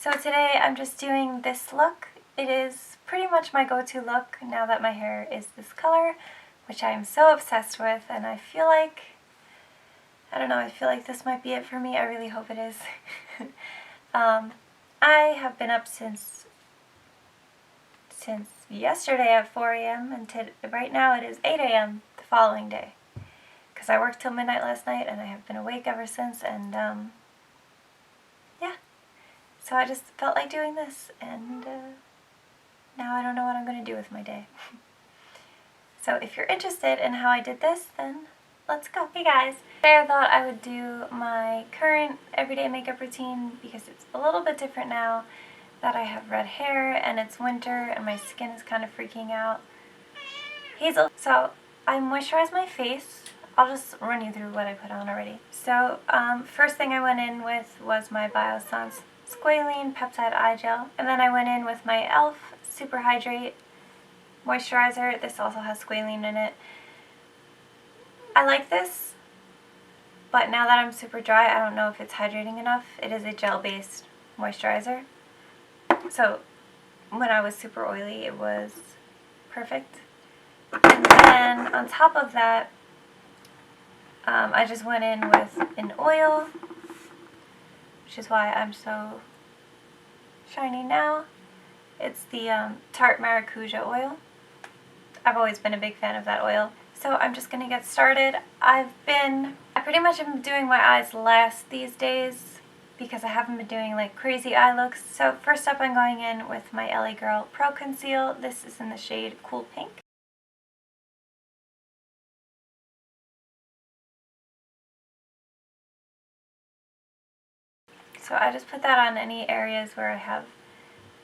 So today I'm just doing this look. It is pretty much my go-to look now that my hair is this color, which I am so obsessed with, and I feel like, I don't know, I feel like this might be it for me. I really hope it is. I have been up since yesterday at 4 a.m. and right now it is 8 a.m. the following day. Because I worked till midnight last night and I have been awake ever since, and yeah. So I just felt like doing this, and now I don't know what I'm going to do with my day. So if you're interested in how I did this, then let's go. Hey guys! Today I thought I would do my current everyday makeup routine because it's a little bit different now that I have red hair and it's winter and my skin is kind of freaking out. Hazel. So I moisturized my face. I'll just run you through what I put on already. So first thing I went in with was my Biossance Squalene Peptide Eye Gel. And then I went in with my e.l.f. Superhydrate Moisturizer. This also has squalene in it. I like this, but now that I'm super dry, I don't know if it's hydrating enough. It is a gel-based moisturizer. So when I was super oily, it was perfect. And then on top of that, I just went in with an oil, which is why I'm so shiny now. It's the Tarte Maracuja Oil. I've always been a big fan of that oil. So I'm just going to get started. I pretty much am doing my eyes last these days because I haven't been doing like crazy eye looks. So first up I'm going in with my LA Girl Pro Conceal. This is in the shade Cool Pink. So I just put that on any areas where I have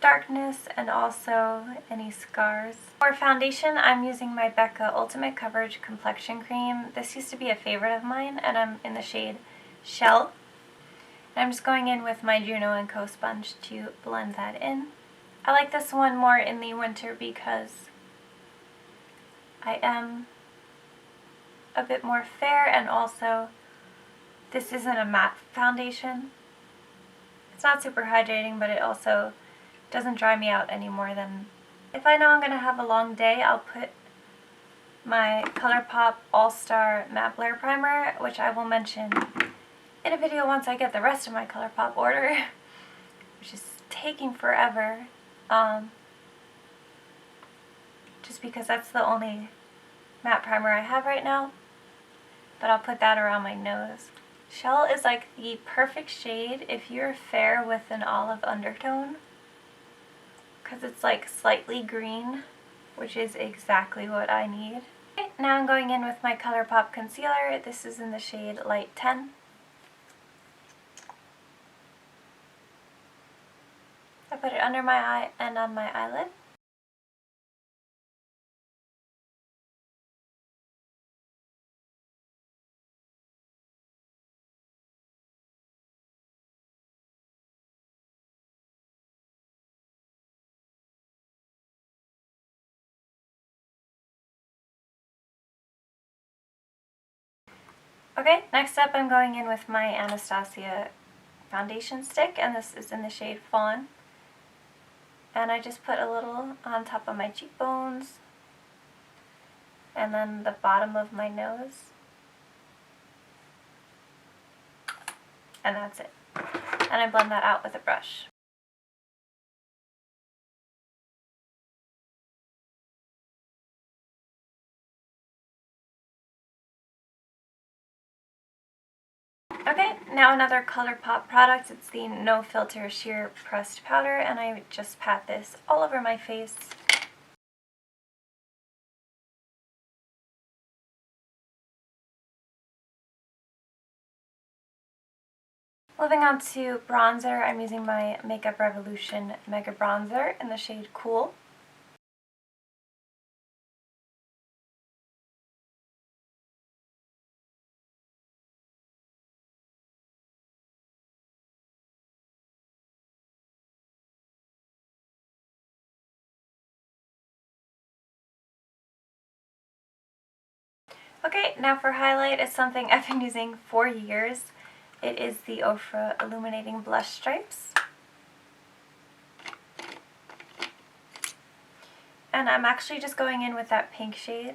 darkness and also any scars. For foundation, I'm using my Becca Ultimate Coverage Complexion Cream. This used to be a favorite of mine, and I'm in the shade Shell. And I'm just going in with my Juno & Co. sponge to blend that in. I like this one more in the winter because I am a bit more fair, and also this isn't a matte foundation. It's not super hydrating, but it also doesn't dry me out any more than... If I know I'm going to have a long day, I'll put my ColourPop All-Star Matte Blur Primer, which I will mention in a video once I get the rest of my ColourPop order, which is taking forever, just because that's the only matte primer I have right now, but I'll put that around my nose. Shell is like the perfect shade if you're fair with an olive undertone, because it's like slightly green, which is exactly what I need. Okay, now I'm going in with my ColourPop concealer. This is in the shade Light 10. I put it under my eye and on my eyelid. Okay, next up I'm going in with my Anastasia foundation stick, and this is in the shade Fawn. And I just put a little on top of my cheekbones and then the bottom of my nose. And that's it. And I blend that out with a brush. Okay, now another ColourPop product. It's the No Filter Sheer Pressed Powder, and I just pat this all over my face. Moving on to bronzer, I'm using my Makeup Revolution Mega Bronzer in the shade Cool. Okay, now for highlight, it's something I've been using for years. It is the Ofra Illuminating Blush Stripes. and I'm actually just going in with that pink shade.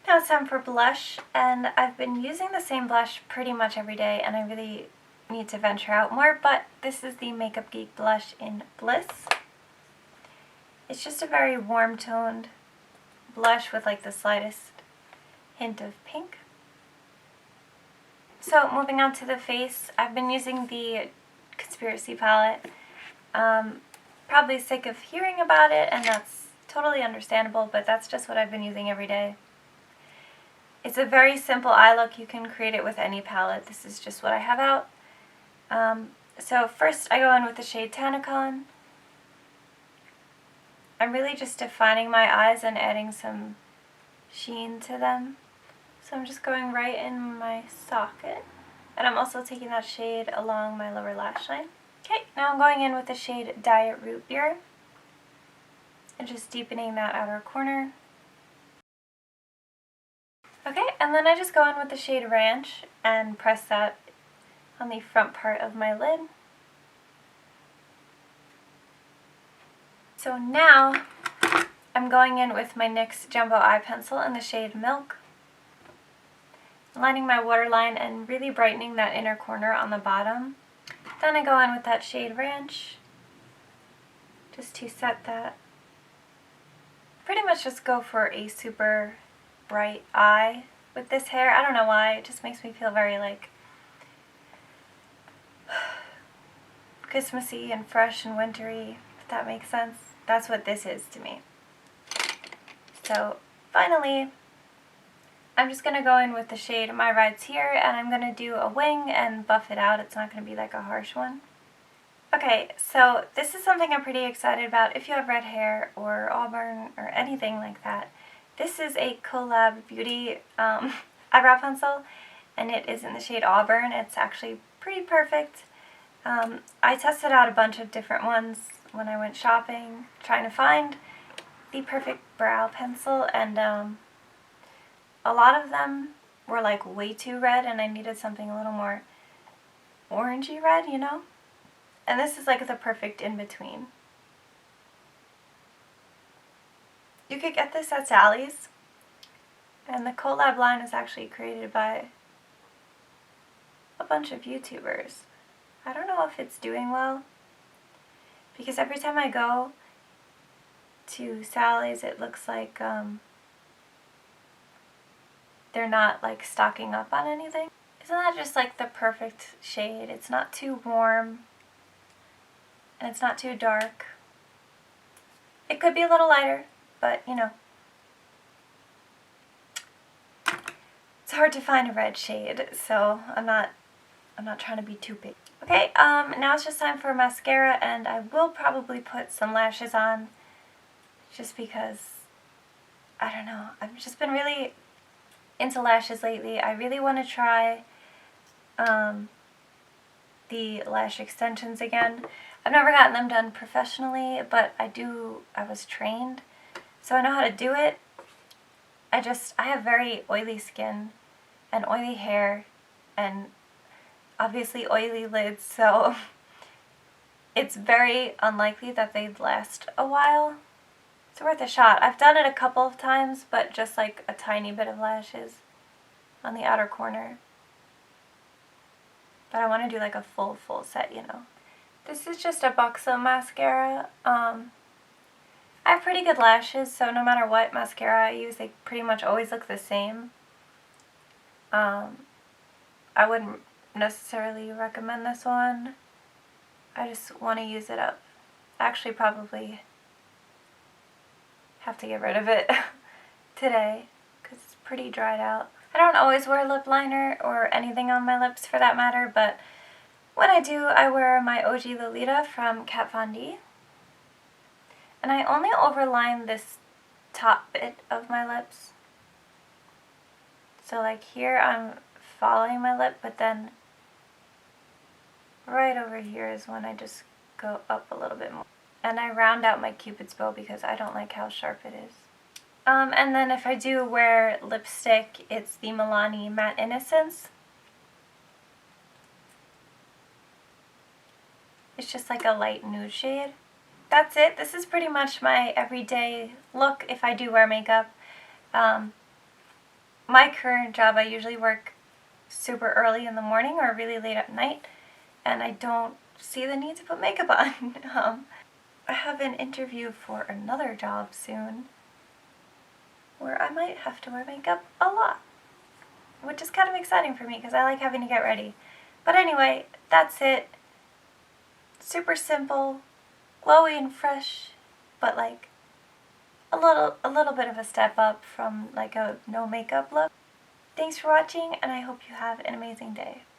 Now it's time for blush, and I've been using the same blush pretty much every day, and I really need to venture out more, but this is the Makeup Geek blush in Bliss. It's just a very warm toned blush with like the slightest hint of pink. So moving on to the face, I've been using the Conspiracy palette. Probably sick of hearing about it, and that's totally understandable, but that's just what I've been using every day. It's a very simple eye look. You can create it with any palette. This is just what I have out. So first I go in with the shade Tanacon. I'm really just defining my eyes and adding some sheen to them. So I'm just going right in my socket. And I'm also taking that shade along my lower lash line. Okay, now I'm going in with the shade Diet Root Beer. And just deepening that outer corner. Okay, and then I just go in with the shade Ranch and press that on the front part of my lid. So now I'm going in with my NYX Jumbo Eye Pencil in the shade Milk, lining my waterline and really brightening that inner corner on the bottom. Then I go in with that shade Ranch just to set that. Pretty much just go for a super bright eye with this hair. I don't know why, it just makes me feel very like Christmassy and fresh and wintry, if that makes sense. That's what this is to me. So finally, I'm just going to go in with the shade My Ride's Here, and I'm going to do a wing and buff it out. It's not going to be like a harsh one. Okay, so this is something I'm pretty excited about. If you have red hair or auburn or anything like that, this is a Collab Beauty eyebrow pencil, and it is in the shade Auburn. It's actually pretty perfect. I tested out a bunch of different ones when I went shopping, trying to find the perfect brow pencil, and a lot of them were like way too red, and I needed something a little more orangey red, you know? And this is like the perfect in-between. You could get this at Sally's, and the Collab line is actually created by a bunch of YouTubers. I don't know if it's doing well, because every time I go to Sally's it looks like they're not like stocking up on anything. Isn't that just like the perfect shade? It's not too warm, and it's not too dark. It could be a little lighter, but you know, it's hard to find a red shade, so I'm not trying to be too big. Okay, now it's just time for mascara, and I will probably put some lashes on, just because, I don't know, I've just been really into lashes lately. I really want to try the lash extensions again. I've never gotten them done professionally, but I was trained, so I know how to do it. I have very oily skin and oily hair and obviously oily lids, so it's very unlikely that they'd last a while. It's worth a shot. I've done it a couple of times, but just like a tiny bit of lashes on the outer corner. But I want to do like a full set, you know. This is just a Buxom mascara. I have pretty good lashes, so no matter what mascara I use, they pretty much always look the same. I wouldn't necessarily recommend this one. I just want to use it up. I actually probably have to get rid of it today because it's pretty dried out. I don't always wear lip liner or anything on my lips for that matter, but when I do, I wear my OG Lolita from Kat Von D. And I only overline this top bit of my lips. So like here I'm following my lip, but then right over here is when I just go up a little bit more. And I round out my Cupid's bow because I don't like how sharp it is. And then if I do wear lipstick, it's the Milani Matte Innocence. It's just like a light nude shade. That's it. This is pretty much my everyday look if I do wear makeup. My current job, I usually work super early in the morning or really late at night, and I don't see the need to put makeup on. I have an interview for another job soon where I might have to wear makeup a lot, which is kind of exciting for me because I like having to get ready. But anyway, that's it. Super simple, glowy and fresh, but like a little bit of a step up from like a no makeup look. Thanks for watching, and I hope you have an amazing day.